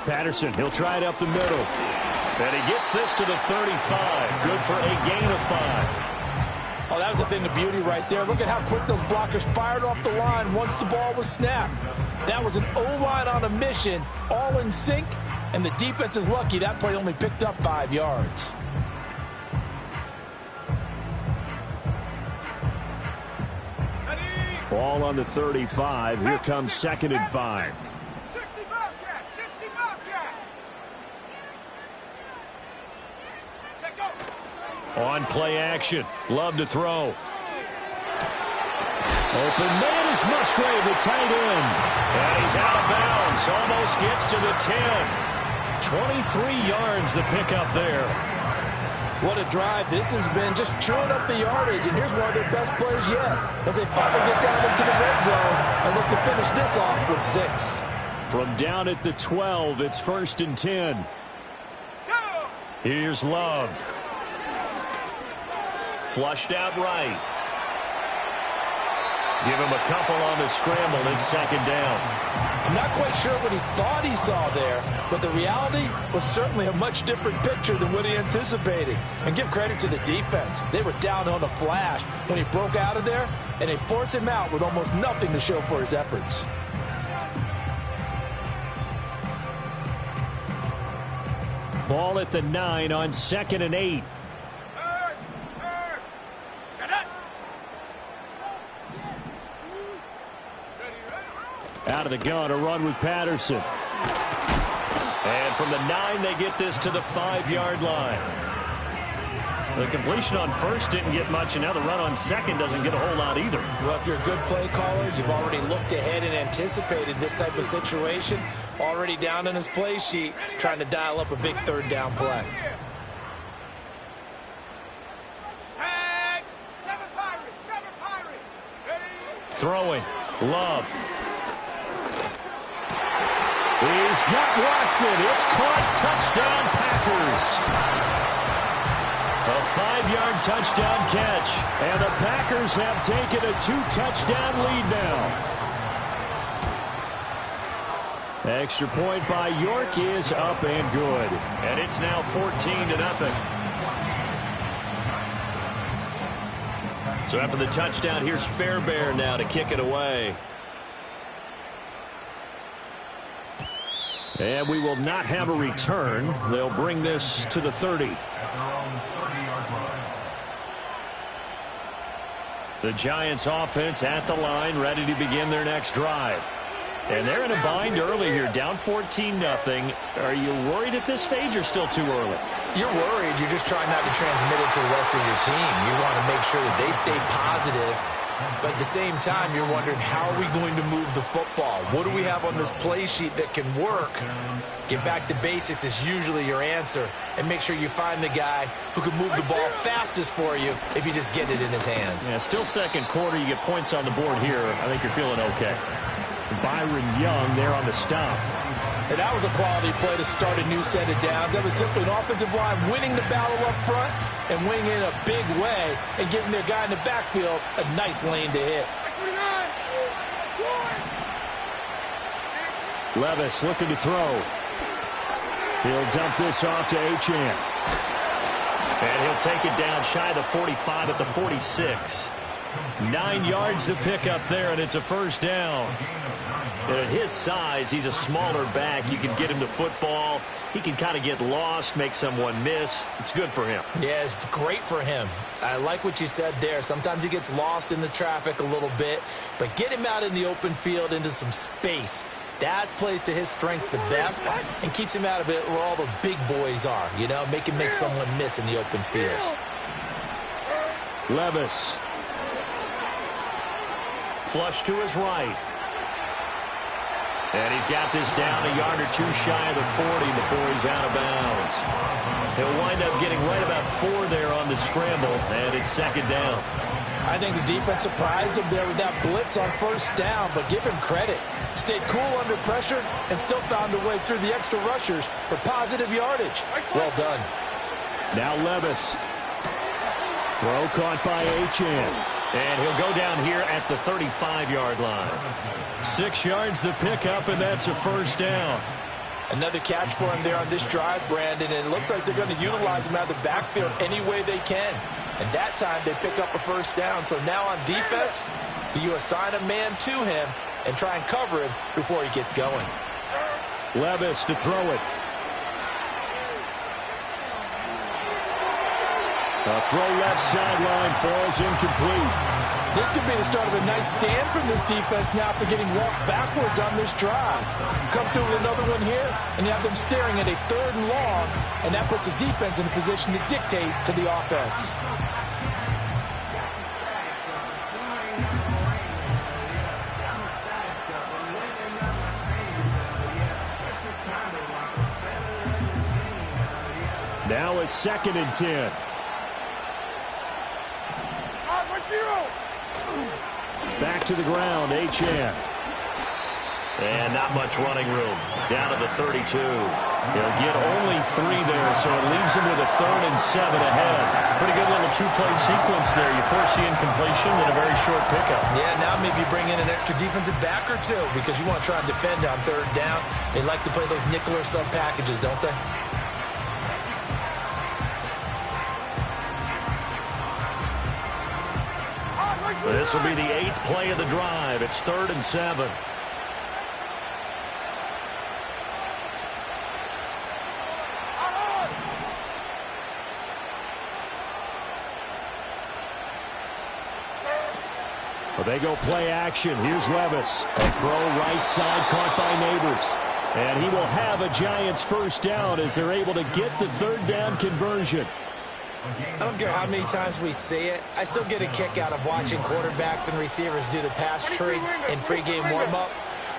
Patterson, he'll try it up the middle. And he gets this to the 35. Good for a gain of 5. Oh, that was a thing of beauty right there. Look at how quick those blockers fired off the line once the ball was snapped. That was an O-line on a mission, all in sync, and the defense is lucky that play only picked up 5 yards. Ball on the 35. Here comes 2nd and 5. On play action. Love to throw. Open man is Musgrave, the tight end. And he's out of bounds. Almost gets to the 10. 23 yards the pickup there. What a drive this has been, just chewing up the yardage. And here's one of their best plays yet as they finally get down into the red zone and look to finish this off with 6. From down at the 12, it's 1st and 10. Here's Love. Flushed out right. Give him a couple on the scramble. It's 2nd down. I'm not quite sure what he thought he saw there, but the reality was certainly a much different picture than what he anticipated. And give credit to the defense. They were down on the flash when he broke out of there, and they forced him out with almost nothing to show for his efforts. Ball at the 9 on 2nd and 8. Out of the gun, a run with Patterson. And from the 9, they get this to the 5-yard line. The completion on 1st didn't get much, and now the run on 2nd doesn't get a whole lot either. Well, if you're a good play caller, you've already looked ahead and anticipated this type of situation. Already down on his play sheet, trying to dial up a big 3rd down play. Throwing. Love. He's got Watson. It's caught. Touchdown, Packers. A 5-yard touchdown catch. And the Packers have taken a 2-touchdown lead now. Extra point by York is up and good. And it's now 14-0. So after the touchdown, here's Fairbairn now to kick it away. And we will not have a return. They'll bring this to the 30. The Giants offense at the line, ready to begin their next drive. And they're in a bind early here, down 14-0. Are you worried at this stage or still too early? You're worried. You're just trying not to transmit it to the rest of your team. You want to make sure that they stay positive. But at the same time, you're wondering, how are we going to move the football? What do we have on this play sheet that can work? Get back to basics is usually your answer. And make sure you find the guy who can move the ball fastest for you if you just get it in his hands. Yeah, still 2nd quarter. You get points on the board here. I think you're feeling okay. Byron Young there on the stop. And that was a quality play to start a new set of downs. That was simply an offensive line winning the battle up front and winning in a big way and giving their guy in the backfield a nice lane to hit. Levis looking to throw. He'll dump this off to Achane. And he'll take it down shy of the 45 at the 46. 9 yards to pick up there, and it's a 1st down. And at his size, he's a smaller back. You can get him to football. He can kind of get lost, make someone miss. It's good for him. Yeah, it's great for him. I like what you said there. Sometimes he gets lost in the traffic a little bit, but get him out in the open field into some space. That plays to his strengths the best and keeps him out of it where all the big boys are, you know, make someone miss in the open field. Levis. Flush to his right. And he's got this down a yard or two shy of the 40 before he's out of bounds. He'll wind up getting right about 4 there on the scramble, and it's 2nd down. I think the defense surprised him there with that blitz on 1st down, but give him credit. Stayed cool under pressure and still found a way through the extra rushers for positive yardage. Well done. Now Levis. Throw caught by Achane. And he'll go down here at the 35-yard line. 6 yards the pickup, and that's a 1st down. Another catch for him there on this drive, Brandon, and it looks like they're going to utilize him out of the backfield any way they can. And that time they pick up a first down. So now on defense, do you assign a man to him and try and cover him before he gets going? Levis to throw it. A throw left sideline falls incomplete. This could be the start of a nice stand from this defense now after getting walked backwards on this drive. Come through with another one here, and you have them staring at a 3rd and long, and that puts the defense in a position to dictate to the offense. Now a 2nd and 10. Back to the ground, Achane. And not much running room. Down to the 32. He'll get only 3 there, so it leaves him with a 3rd and 7 ahead. Pretty good little 2-play sequence there. You force the incompletion and a very short pickup. Yeah, now maybe you bring in an extra defensive back or two because you want to try and defend on 3rd down. They like to play those nickel or sub packages, don't they? This will be the 8th play of the drive. It's 3rd and 7. Well, they go play action. Here's Levis. A throw right side caught by Neighbors. And he will have a Giants first down as they're able to get the 3rd down conversion. I don't care how many times we see it. I still get a kick out of watching quarterbacks and receivers do the pass tree in pregame warm-up.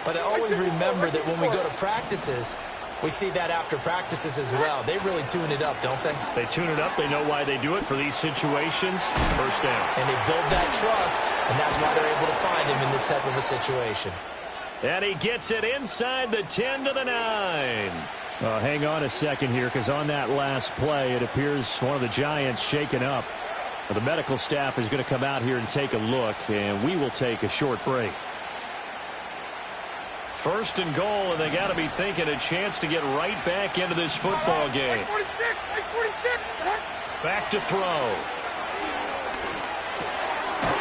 But I always remember that when we go to practices, we see that after practices as well. They really tune it up, don't they? They tune it up. They know why they do it for these situations. First down. And they build that trust, and that's why they're able to find him in this type of a situation. And he gets it inside the 10 to the 9. Hang on a second here, because on that last play, it appears one of the Giants shaken up. The medical staff is going to come out here and take a look, and we will take a short break. 1st and goal, and they got to be thinking a chance to get right back into this football game. Back to throw.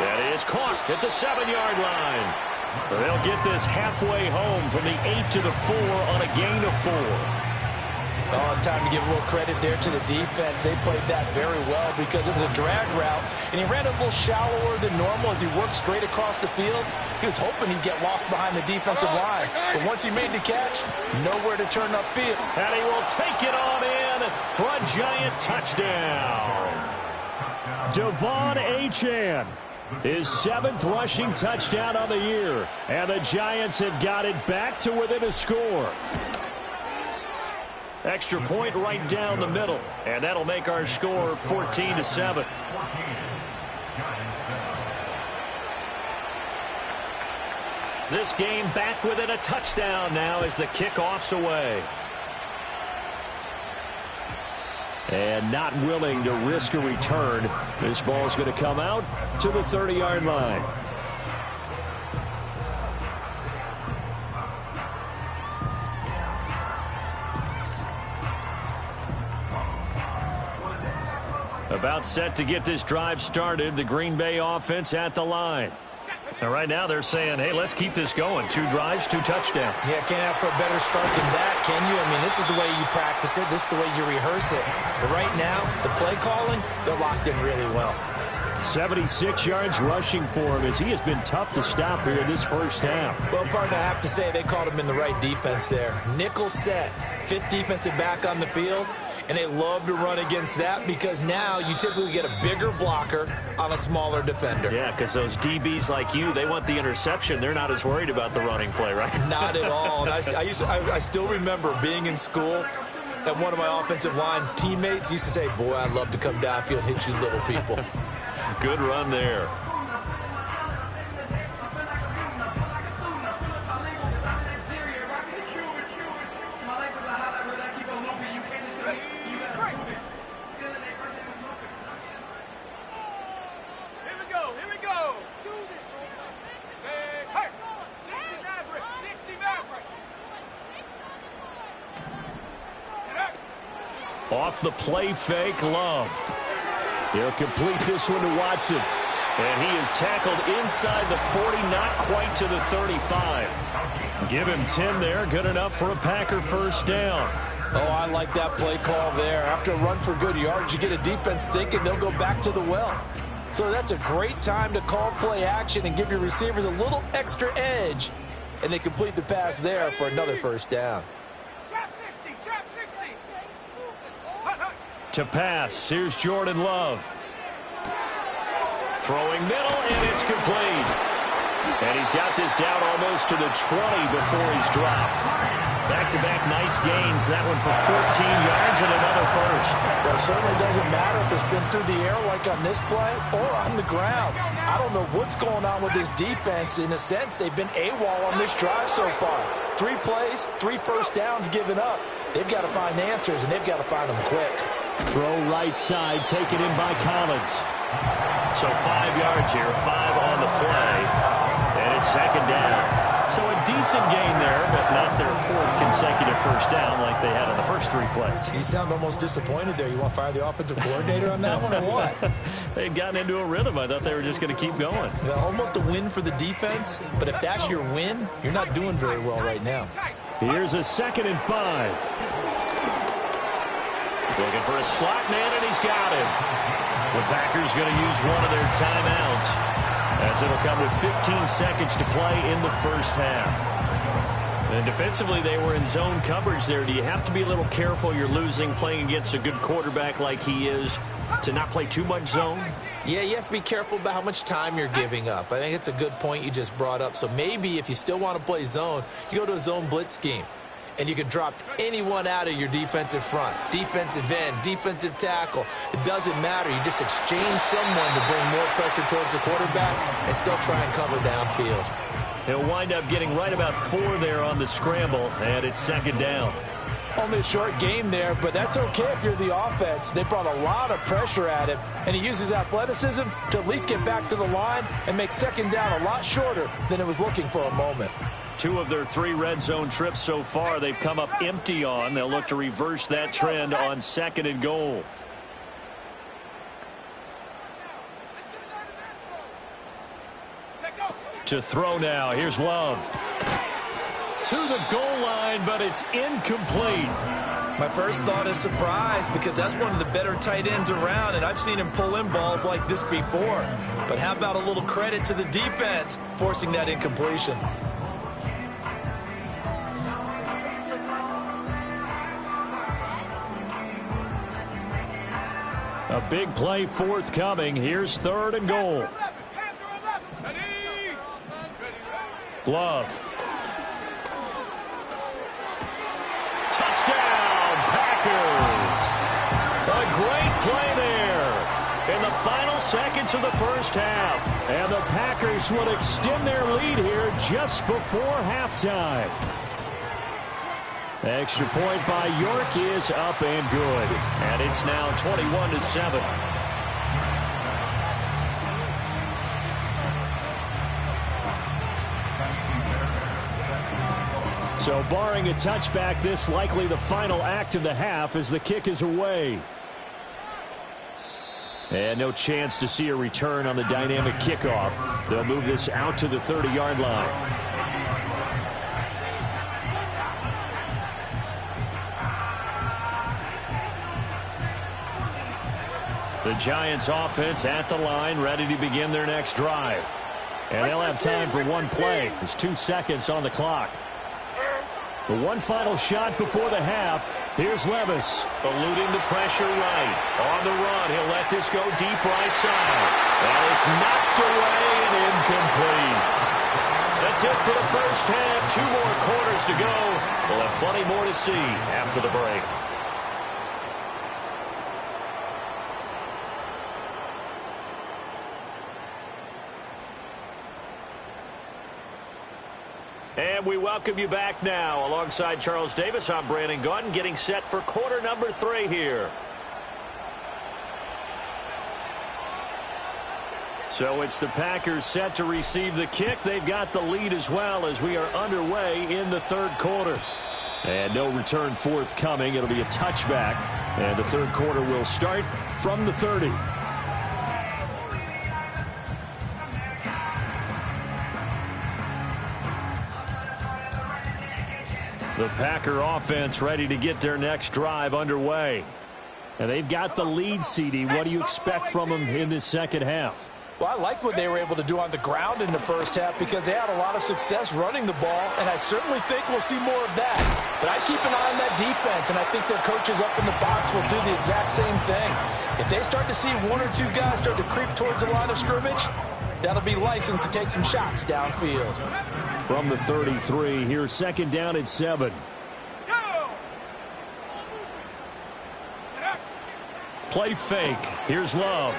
That is caught at the 7-yard line. They'll get this halfway home from the 8 to the 4 on a gain of 4. Oh, it's time to give a little credit there to the defense. They played that very well because it was a drag route, and he ran a little shallower than normal as he worked straight across the field. He was hoping he'd get lost behind the defensive line, but once he made the catch, nowhere to turn upfield. And he will take it on in for a Giant touchdown. Devon Achane, his 7th rushing touchdown on the year, and the Giants have got it back to within a score. Extra point right down the middle, and that'll make our score 14-7. This game back within a touchdown now as the kickoff's away. And not willing to risk a return, this ball's going to come out to the 30-yard line. About set to get this drive started. The Green Bay offense at the line. And right now they're saying, hey, let's keep this going. 2 drives, 2 touchdowns. Yeah, can't ask for a better start than that, can you? I mean, this is the way you practice it. This is the way you rehearse it. But right now, the play calling, they're locked in really well. 76 yards rushing for him as he has been tough to stop here in this first half. Well, partner, I have to say they called him in the right defense there. Nickel set, 5th defensive back on the field. And they love to run against that because now you typically get a bigger blocker on a smaller defender. Yeah, because those DBs like you, they want the interception. They're not as worried about the running play, right? Not at all. And I still remember being in school, and one of my offensive line teammates used to say, boy, I'd love to come downfield and hit you little people. Good run there. Off the play fake, Love. He'll complete this one to Watson. And he is tackled inside the 40, not quite to the 35. Give him 10 there, good enough for a Packer first down. Oh, I like that play call there. After a run for good yards, you get a defense thinking they'll go back to the well. So that's a great time to call play action and give your receivers a little extra edge. And they complete the pass there for another first down. To pass, here's Jordan Love. Throwing middle, and it's complete. And he's got this down almost to the 20 before he's dropped. Back-to-back nice gains. That one for 14 yards and another first. Well, it certainly doesn't matter if it's been through the air like on this play or on the ground. I don't know what's going on with this defense. In a sense, they've been AWOL on this drive so far. 3 plays, 3 first downs given up. They've got to find answers, and they've got to find them quick. Throw right side, taken in by Collins. So 5 yards here, 5 on the play, and it's second down. So a decent gain there, but not their 4th consecutive first down like they had on the first 3 plays. You sound almost disappointed there. You want to fire the offensive coordinator on that one or what? They had gotten into a rhythm. I thought they were just going to keep going. Well, almost a win for the defense, but if that's your win, you're not doing very well right now. Here's a 2nd and 5. Looking for a slot man, and he's got him. The Packers going to use one of their timeouts as it'll come with 15 seconds to play in the first half. And defensively, they were in zone coverage there. Do you have to be a little careful? You're losing, playing against a good quarterback like he is, to not play too much zone? Yeah, you have to be careful about how much time you're giving up. I think it's a good point you just brought up. So maybe if you still want to play zone, you go to a zone blitz scheme. And you can drop anyone out of your defensive front, defensive end, defensive tackle. It doesn't matter. You just exchange someone to bring more pressure towards the quarterback and still try and cover downfield. He'll wind up getting right about 4 there on the scramble, and it's second down. Only a short game there, but that's okay if you're the offense. They brought a lot of pressure at him, and he uses athleticism to at least get back to the line and make second down a lot shorter than it was looking for a moment. 2 of their 3 red zone trips so far they've come up empty on. They'll look to reverse that trend on 2nd and goal. To throw now. Here's Love. To the goal line, but it's incomplete. My first thought is surprise because that's one of the better tight ends around, and I've seen him pull in balls like this before. But how about a little credit to the defense forcing that incompletion? A big play forthcoming. Here's 3rd and goal. Love. Touchdown, Packers. A great play there in the final seconds of the first half. And the Packers will extend their lead here just before halftime. Extra point by York is up and good. And it's now 21-7. So barring a touchback, this likely the final act of the half as the kick is away. And no chance to see a return on the dynamic kickoff. They'll move this out to the 30-yard line. The Giants offense at the line, ready to begin their next drive. And they'll have time for one play. There's 2 seconds on the clock. The one final shot before the half. Here's Levis. Eluding the pressure right. On the run, he'll let this go deep right side. And it's knocked away and incomplete. That's it for the first half. 2 more quarters to go. We'll have plenty more to see after the break. And we welcome you back now. Alongside Charles Davis, I'm Brandon Gaudin, getting set for quarter number 3 here. So it's the Packers set to receive the kick. They've got the lead as well as we are underway in the 3rd quarter. And no return forthcoming. It'll be a touchback. And the third quarter will start from the 30. The Packer offense ready to get their next drive underway. And they've got the lead, CD. What do you expect from them in this second half? Well, I like what they were able to do on the ground in the first half because they had a lot of success running the ball, and I certainly think we'll see more of that. But I keep an eye on that defense, and I think their coaches up in the box will do the exact same thing. If they start to see one or two guys start to creep towards the line of scrimmage, that'll be licensed to take some shots downfield. From the 33, here's second down at 7. Play fake. Here's Love.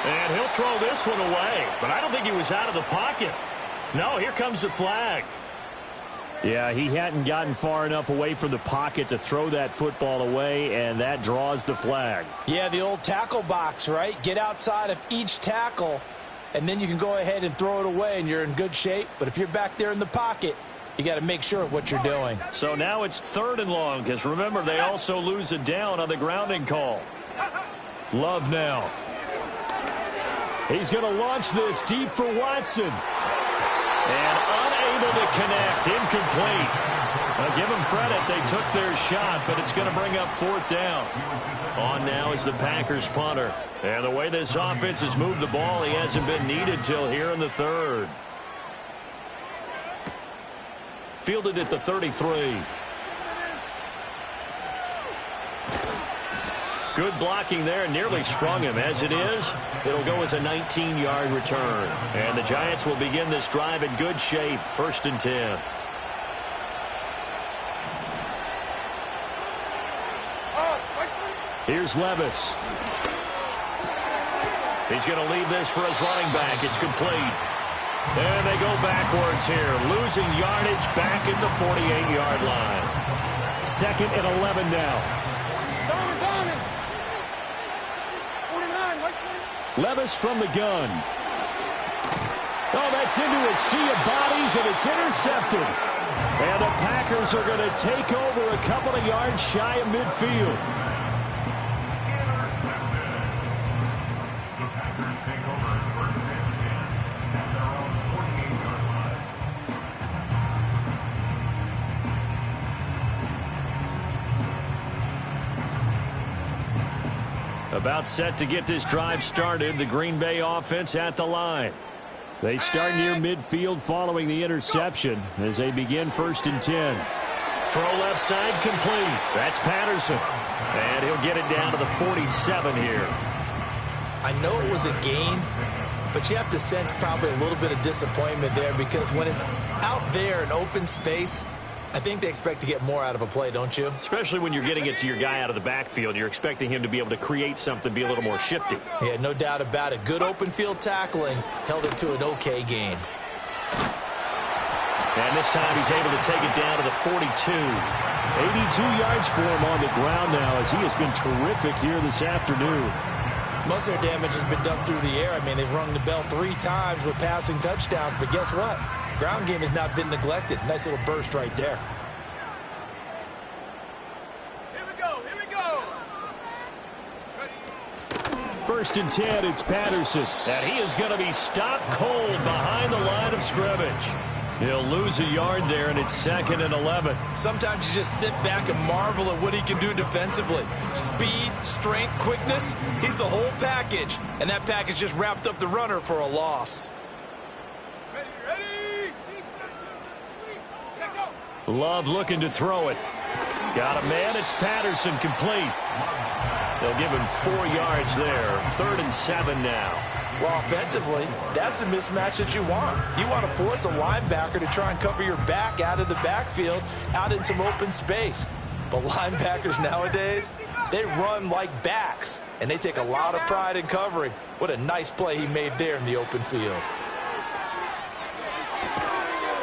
And he'll throw this one away, but I don't think he was out of the pocket. No, here comes the flag. Yeah, he hadn't gotten far enough away from the pocket to throw that football away, and that draws the flag. Yeah, the old tackle box, right? Get outside of each tackle, and then you can go ahead and throw it away, and you're in good shape. But if you're back there in the pocket, you got to make sure of what you're doing. So now it's 3rd and long, because remember, they also lose a down on the grounding call. Love now. He's going to launch this deep for Watson. And unable to connect. Incomplete. I'll give them credit. They took their shot, but it's going to bring up 4th down. On now is the Packers punter. And the way this offense has moved the ball, he hasn't been needed till here in the 3rd. Fielded at the 33. Good blocking there, nearly sprung him. As it is, it'll go as a 19-yard return. And the Giants will begin this drive in good shape. 1st and 10. Here's Levis. He's going to leave this for his running back. It's complete. And they go backwards here, losing yardage back at the 48-yard line. 2nd and 11 now. Levis from the gun. Oh, that's into a sea of bodies, and it's intercepted. And the Packers are going to take over a couple of yards shy of midfield. About set to get this drive started. The Green Bay offense at the line. They start near midfield following the interception as they begin 1st and 10. Throw left side complete. That's Patterson. And he'll get it down to the 47 here. I know it was a gain, but you have to sense probably a little bit of disappointment there because when it's out there in open space, I think they expect to get more out of a play, don't you? Especially when you're getting it to your guy out of the backfield. You're expecting him to be able to create something, be a little more shifty. Yeah, no doubt about it. Good open field tackling held it to an okay game. And this time he's able to take it down to the 42. 82 yards for him on the ground now as he has been terrific here this afternoon. Most of their damage has been done through the air. I mean, they've rung the bell 3 times with passing touchdowns, but guess what? Ground game has not been neglected. Nice little burst right there. Here we go. Here we go. 1st and 10, it's Patterson. And he is going to be stopped cold behind the line of scrimmage. He'll lose a yard there, and it's 2nd and 11. Sometimes you just sit back and marvel at what he can do defensively. Speed, strength, quickness, he's the whole package. And that package just wrapped up the runner for a loss. Love looking to throw it. Got a man. It's Patterson complete. They'll give him 4 yards there. 3rd and 7 now. Well, offensively, that's the mismatch that you want. You want to force a linebacker to try and cover your back out of the backfield, out in some open space. But linebackers nowadays, they run like backs, and they take a lot of pride in covering. What a nice play he made there in the open field.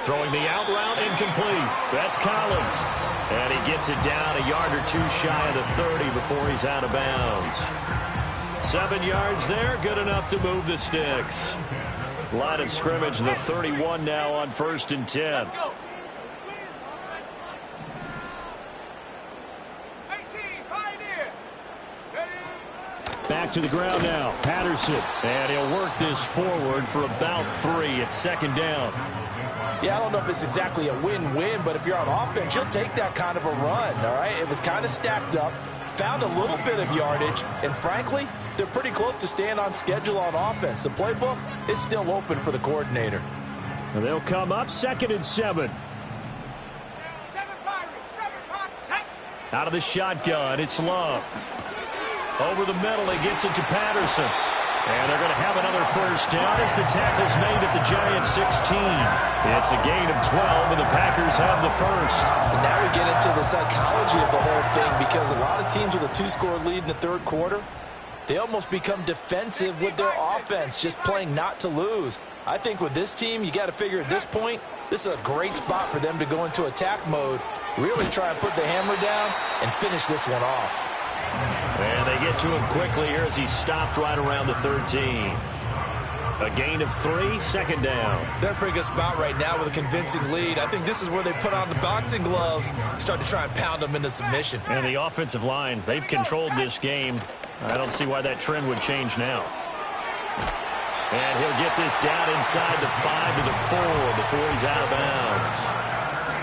Throwing the out route, incomplete. That's Collins. And he gets it down a yard or 2 shy of the 30 before he's out of bounds. 7 yards there, good enough to move the sticks. Line of scrimmage, the 31 now on 1st and 10. Back to the ground now. Patterson. And he'll work this forward for about 3. It's second down. Yeah, I don't know if it's exactly a win-win, but if you're on offense, you'll take that kind of a run, all right? It was kind of stacked up, found a little bit of yardage, and frankly, they're pretty close to staying on schedule on offense. The playbook is still open for the coordinator. And they'll come up 2nd and 7. Out of the shotgun, it's Love. Over the middle, he gets it to Patterson. And they're going to have another first down as the tackle's made at the Giants' 16. It's a gain of 12, and the Packers have the first. And now we get into the psychology of the whole thing, because a lot of teams with a 2-score lead in the third quarter, they almost become defensive with their offense, just playing not to lose. I think with this team, you got to figure at this point, this is a great spot for them to go into attack mode, really try and put the hammer down and finish this one off. And they get to him quickly here as he stopped right around the 13. A gain of 3, second down. They're in a pretty good spot right now with a convincing lead. I think this is where they put on the boxing gloves, start to try and pound them into submission. And the offensive line, they've controlled this game. I don't see why that trend would change now. And he'll get this down inside the 5 to the 4 before he's out of bounds.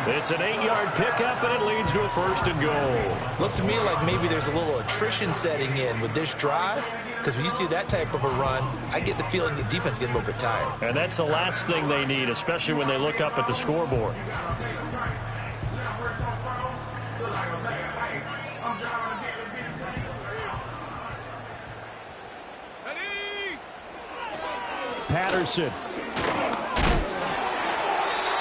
It's an 8-yard pickup, and it leads to a 1st and goal. Looks to me like maybe there's a little attrition setting in with this drive, because when you see that type of a run, I get the feeling the defense getting a little bit tired. And that's the last thing they need, especially when they look up at the scoreboard. Patterson.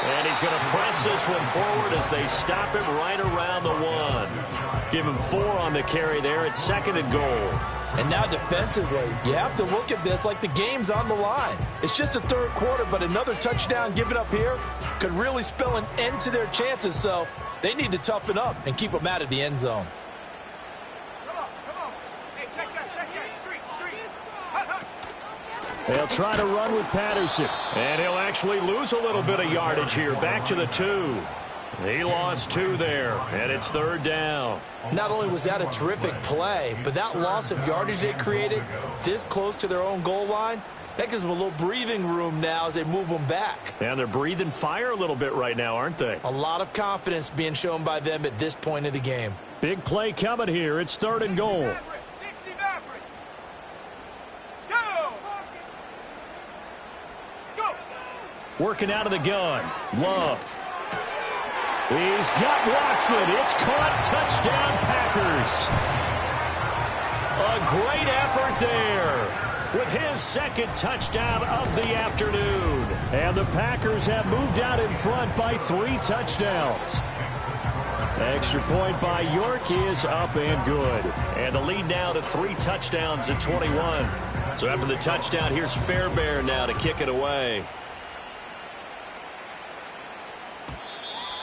And he's going to press this one forward as they stop him right around the 1. Give him 4 on the carry there. It's 2nd and goal. And now defensively, you have to look at this like the game's on the line. It's just the third quarter, but another touchdown given up here could really spell an end to their chances. So they need to toughen up and keep them out of the end zone. Come on. Hey, check that. Street. They'll try to run with Patterson. And he'll actually lose a little bit of yardage here. Back to the 2. He lost 2 there, and it's 3rd down. Not only was that a terrific play, but that loss of yardage they created this close to their own goal line, that gives them a little breathing room now as they move them back. And they're breathing fire a little bit right now, aren't they? A lot of confidence being shown by them at this point of the game. Big play coming here. It's 3rd and goal. 60 Maverick. Go! Working out of the gun. Love. He's got Watson. It's caught. Touchdown, Packers. A great effort there with his 2nd touchdown of the afternoon. And the Packers have moved out in front by 3 touchdowns. Extra point by York is up and good. And the lead now to 3 touchdowns at 21. So after the touchdown, here's Fairbairn now to kick it away.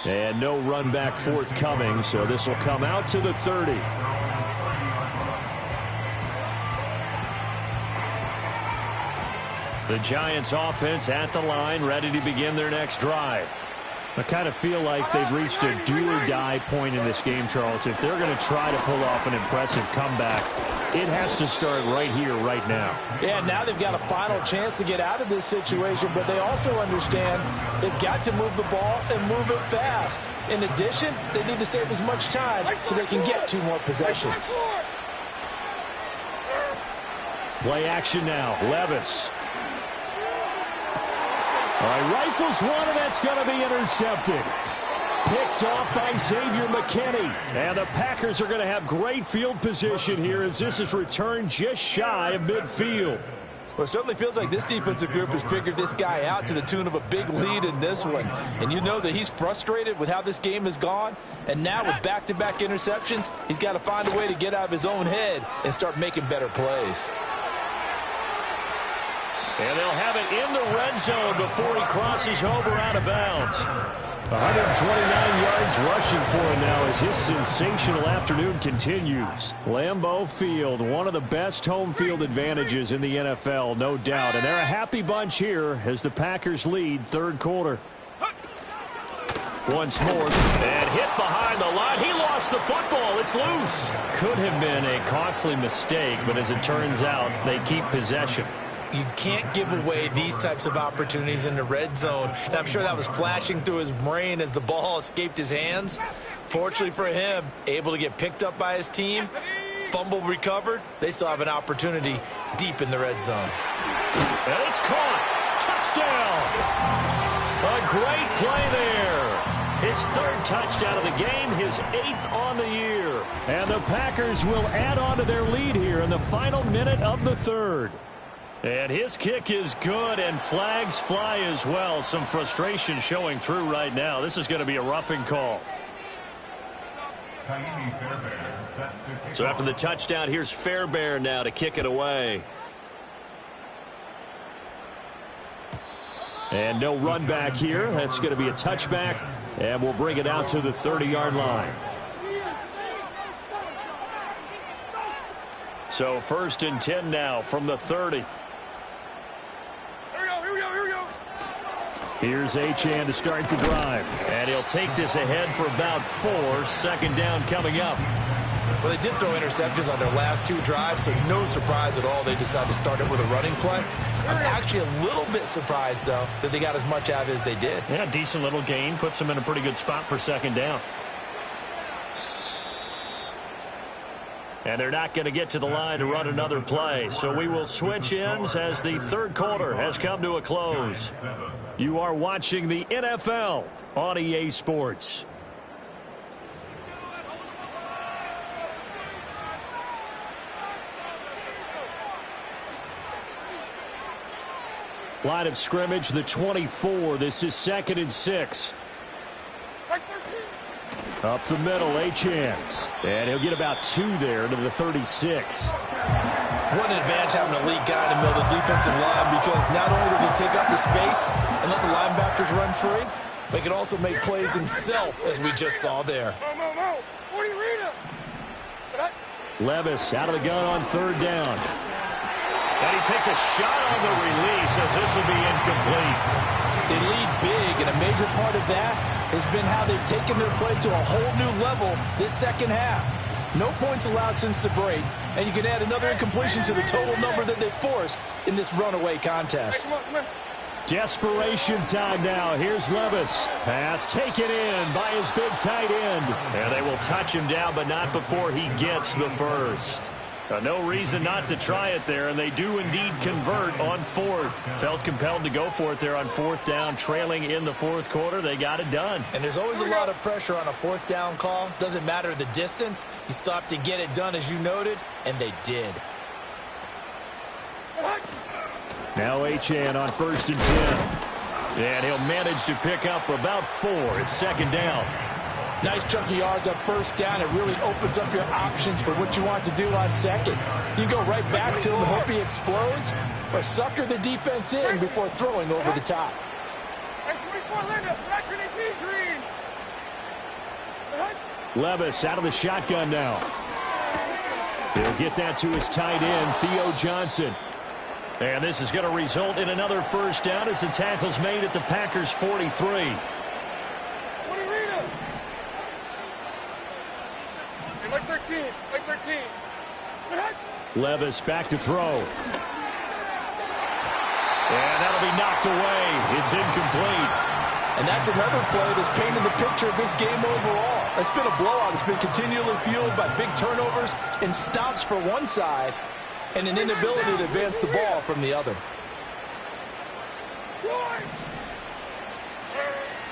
And no run back forthcoming, so this will come out to the 30. The Giants offense at the line, ready to begin their next drive. I kind of feel like they've reached a do-or-die point in this game, Charles. If they're going to try to pull off an impressive comeback, it has to start right here, right now. Yeah, now they've got a final chance to get out of this situation, but they also understand they've got to move the ball and move it fast. In addition, they need to save as much time so they can get 2 more possessions. Play action now. Levis. All right, rifles one, and that's going to be intercepted. Picked off by Xavier McKinney. And the Packers are going to have great field position here as this is returned just shy of midfield. Well, it certainly feels like this defensive group has figured this guy out to the tune of a big lead in this one. And you know that he's frustrated with how this game has gone. And now with back-to-back interceptions, he's got to find a way to get out of his own head and start making better plays. And they'll have it in the red zone before he crosses over out of bounds. 129 yards rushing for him now as his sensational afternoon continues. Lambeau Field, one of the best home field advantages in the NFL, no doubt. And they're a happy bunch here as the Packers lead 3rd quarter. Once more, and hit behind the line. He lost lost the football. It's loose. Could have been a costly mistake, but as it turns out, they keep possession. You can't give away these types of opportunities in the red zone. And I'm sure that was flashing through his brain as the ball escaped his hands. Fortunately for him, able to get picked up by his team, fumble recovered. They still have an opportunity deep in the red zone. And it's caught. Touchdown. A great play there. His third touchdown of the game, his 8th on the year. And the Packers will add on to their lead here in the final minute of the third. And his kick is good, and flags fly as well. Some frustration showing through right now. This is going to be a roughing call. So after the touchdown, here's Fairbairn now to kick it away. And no run back here. That's going to be a touchback, and we'll bring it out to the 30-yard line. So 1st and 10 now from the 30. Here's Achane to start the drive. And he'll take this ahead for about 4. 2nd down coming up. Well, they did throw interceptions on their last 2 drives, so no surprise at all they decided to start it with a running play. I'm actually a little bit surprised, though, that they got as much out of it as they did. Yeah, decent little gain. Puts them in a pretty good spot for 2nd down. And they're not going to get to the line to run another play. So we will switch ends as the third quarter has come to a close. You are watching the NFL on EA Sports. Line of scrimmage, the 24. This is 2nd and 6. Up the middle, Achane. And he'll get about 2 there to the 36. What an advantage having an elite guy in the middle of the defensive line, because not only does he take up the space and let the linebackers run free, but he can also make plays himself, as we just saw there. Levis out of the gun on 3rd down. And he takes a shot on the release as this will be incomplete. They lead big, and a major part of that has been how they've taken their play to a whole new level this second half. No points allowed since the break, and you can add another incompletion to the total number that they forced in this runaway contest. Desperation time now. Here's Levis. Pass taken in by his big tight end. And they will touch him down, but not before he gets the first. No reason not to try it there, and they do indeed convert on 4th. Felt compelled to go for it there on 4th down, trailing in the 4th quarter. They got it done. And there's always a lot of pressure on a 4th down call. Doesn't matter the distance. You still have to get it done, as you noted, and they did. Now Achane on 1st and 10. And he'll manage to pick up about 4. It's 2nd down. Nice chunky yards on 1st down. It really opens up your options for what you want to do on 2nd. You go right back to him and hope he explodes, or sucker the defense in before throwing over the top. Levis out of the shotgun now. He'll get that to his tight end, Theo Johnson. And this is going to result in another 1st down as the tackle's made at the Packers' 43. Like 13. Levis back to throw. And that'll be knocked away. It's incomplete. And that's another play that's painted the picture of this game overall. It's been a blowout. It's been continually fueled by big turnovers and stops for one side and an inability to advance the ball from the other.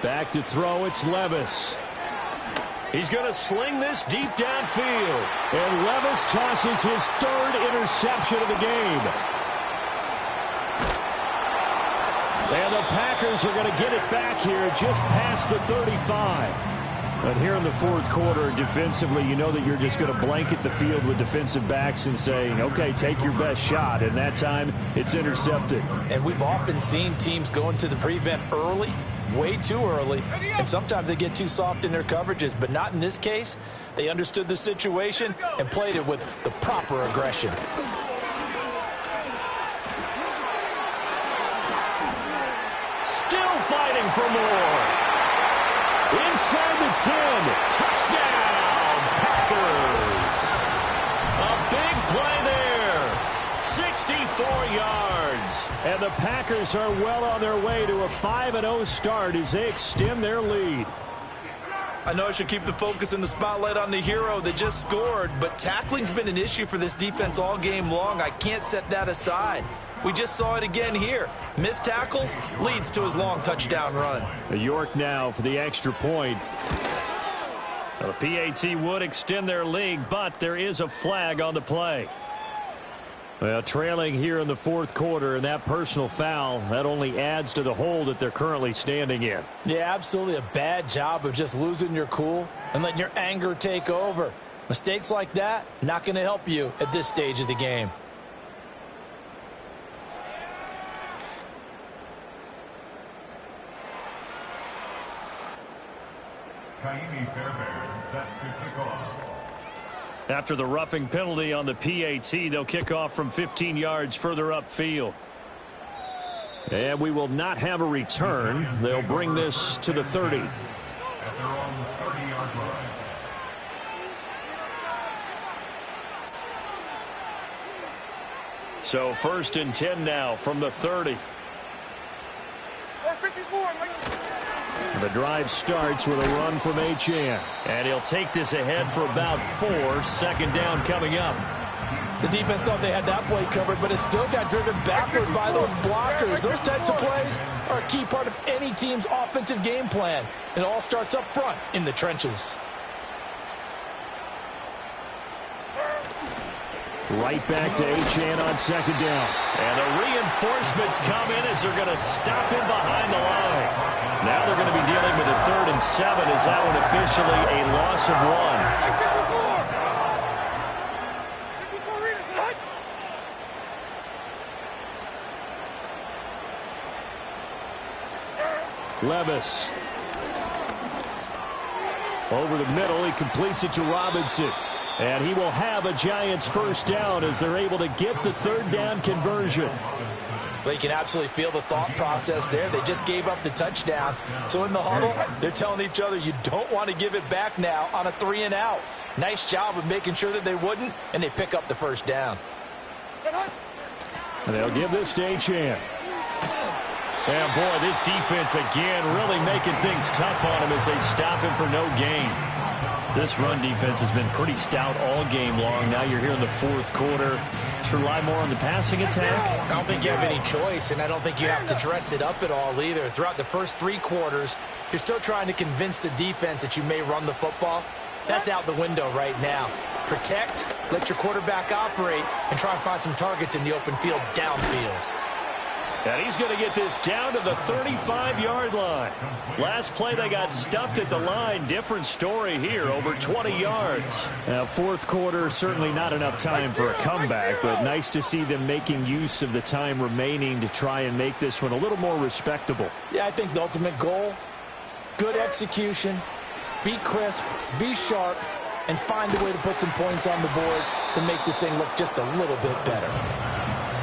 Back to throw, it's Levis. He's going to sling this deep downfield. And Levis tosses his 3rd interception of the game. And the Packers are going to get it back here just past the 35. But here in the 4th quarter, defensively, you know that you're just going to blanket the field with defensive backs and say, okay, take your best shot. And that time, it's intercepted. And we've often seen teams go into the prevent early, way too early, and sometimes they get too soft in their coverages, but not in this case. They understood the situation and played it with the proper aggression. Still fighting for more. Inside the 10. Touchdown, And the Packers are well on their way to a 5-0 start as they extend their lead. I know I should keep the focus and the spotlight on the hero that just scored, but tackling's been an issue for this defense all game long. I can't set that aside. We just saw it again here. Missed tackles leads to his long touchdown run. York now for the extra point. The PAT would extend their lead, but there is a flag on the play. Well, trailing here in the fourth quarter, and that personal foul, that only adds to the hole that they're currently standing in. Yeah, absolutely a bad job of just losing your cool and letting your anger take over. Mistakes like that, not going to help you at this stage of the game. After the roughing penalty on the PAT, they'll kick off from 15 yards further upfield. And we will not have a return. They'll bring this to the 30. At their own 30-yard line. So 1st and 10 now from the 30. 54, The drive starts with a run from Achane. And he'll take this ahead for about 4. Second down coming up. The defense thought they had that play covered, but it still got driven backward by those blockers. Those types of plays are a key part of any team's offensive game plan. It all starts up front in the trenches. Right back to Achane on second down. And the reinforcements come in as they're going to stop him behind the line. Now they're going to be dealing with a 3rd and 7 as that one officially a loss of 1. Levis. Over the middle, he completes it to Robinson. And he will have a Giants first down as they're able to get the 3rd down conversion. But you can absolutely feel the thought process there. They just gave up the touchdown. So in the huddle, they're telling each other, you don't want to give it back now on a 3 and out. Nice job of making sure that they wouldn't, and they pick up the first down. And they'll give this to Achane. And boy, this defense again really making things tough on him as they stop him for no gain. This run defense has been pretty stout all game long. Now you're here in the fourth quarter. Should rely more on the passing attack? I don't think you have any choice, and I don't think you have to dress it up at all either. Throughout the first 3 quarters, you're still trying to convince the defense that you may run the football. That's out the window right now. Protect, let your quarterback operate, and try and find some targets in the open field downfield. And he's going to get this down to the 35-yard line. Last play, they got stuffed at the line. Different story here, over 20 yards. Now, fourth quarter, certainly not enough time for a comeback, but nice to see them making use of the time remaining to try and make this one a little more respectable. Yeah, I think the ultimate goal, good execution, be crisp, be sharp, and find a way to put some points on the board to make this thing look just a little bit better.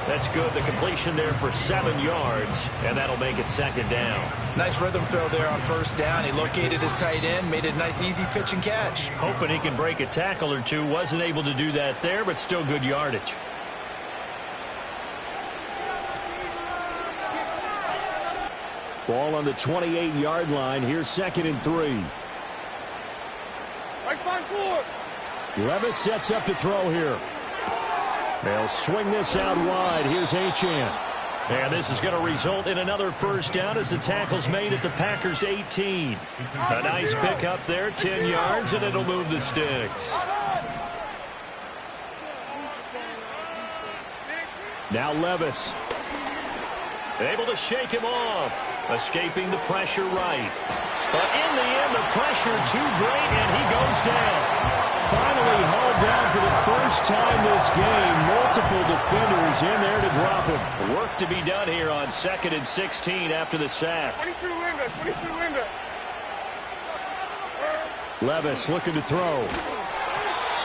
That's good. The completion there for 7 yards, and that'll make it second down. Nice rhythm throw there on first down. He located his tight end, made it a nice easy pitch and catch. Hoping he can break a tackle or two. Wasn't able to do that there, but still good yardage. Ball on the 28-yard line. Here's 2nd and 3. Right front court. Levis sets up to throw here. They'll swing this out wide. Here's Achane. And this is going to result in another first down as the tackle's made at the Packers' 18. A nice pickup there, 10 yards, and it'll move the sticks. Now Levis. Able to shake him off. Escaping the pressure right. But in the end, the pressure too great, and he goes down. Finally hauled down for the first time this game. Multiple defenders in there to drop him. Work to be done here on 2nd and 16 after the sack. 22 Linda. Levis looking to throw.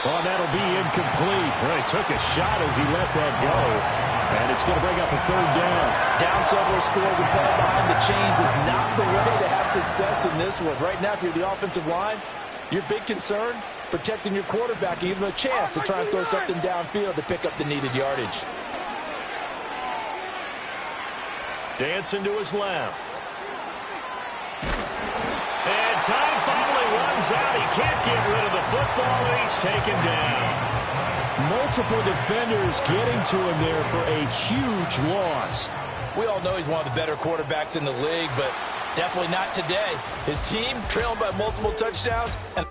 Oh, that'll be incomplete. Really took a shot as he let that go. And it's going to bring up a 3rd down. Down several scores and ball behind the chains is not the way to have success in this one. Right now, if you're the offensive line, your big concern, protecting your quarterback, and even a chance to try and throw something downfield to pick up the needed yardage. Dancing to his left. And time finally runs out. He can't get rid of the football, and he's taken down. Multiple defenders getting to him there for a huge loss. We all know he's one of the better quarterbacks in the league, but definitely not today. His team trailing by multiple touchdowns. And